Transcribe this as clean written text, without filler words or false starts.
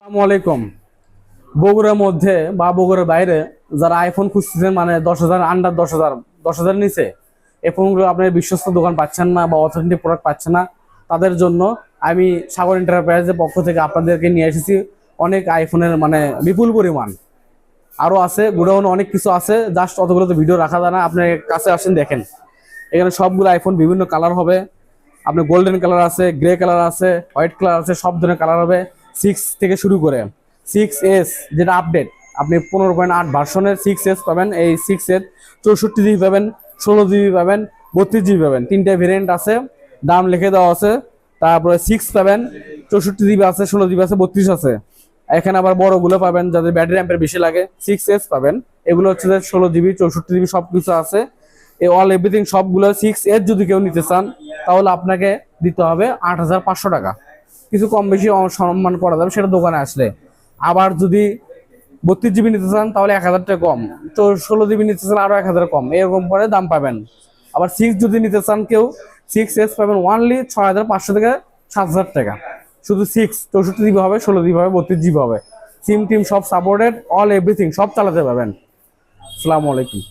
আসসালামু আলাইকুম। বগুড়ার মধ্যে বা বগুড়ার বাইরে যারা আইফোন খুঁজতেছেন, মানে 10,000 আন্ডার, 10,000 নিচে এই ফোনগুলো আপনার বিশ্বস্ত দোকান পাচ্ছেন না বা অথেন্টিক প্রোডাক্ট পাচ্ছেন না, তাদের জন্য আমি সাগর এন্টারপ্রাইজের পক্ষ থেকে আপনাদেরকে নিয়ে এসেছি অনেক আইফোনের মানে বিপুল পরিমাণ। আরও আছে, গোডাউনে অনেক কিছু আছে, জাস্ট অতগুলো তো ভিডিও রাখা যায় না। আপনার কাছে আসেন, দেখেন এখানে সবগুলো আইফোন বিভিন্ন কালার হবে। আপনার গোল্ডেন কালার আছে, গ্রে কালার আছে, হোয়াইট কালার আছে, সব ধরনের কালার হবে। 6 থেকে শুরু করে 6S যেটা আপডেট, আপনি 15.8 ভার্সনের 6S পাবেন। এই 6S 64 জিবি পাবেন, 16 জিবি পাবেন, 32 জিবি পাবেন। তিনটা ভেরিয়েন্ট আছে, দাম লিখে দেওয়া আছে। তারপরে 6 পাবেন, 64 জিবি আছে, 16 জিবি আছে, 32 আছে। এখানে আবার বড়গুলো পাবেন যাদের ব্যাটারি অ্যাম্পের বেশি লাগে, 6S পাবেন। এগুলো হচ্ছে যে 16 জিবি, 64 জিবি সব কিছু আছে। এই অল এভরিথিং সবগুলো 6S যদি কেউ নিতে চান তাহলে আপনাকে দিতে হবে 8,500 টাকা। কিছু কম বেশি সম্মান করা যাবে সেটা দোকানে আসলে। আবার যদি 32 জিবি নিতে চান তাহলে 1,000 টাকা কম, তো 16 জিবি নিতে চান আরো 1,000 কম, এরকম করে দাম পাবেন। আবার 6 যদি নিতে চান কেউ, 6S পাবেন অনলি 6,500 থেকে 7,000 টাকা। শুধু 64 জিবি হবে, 16 জিবি হবে, 32 জিবি হবে। সিম টিম সব সাপোর্টেড, অল এভরিথিং সব চালাতে পারবেন। আসসালামু আলাইকুম।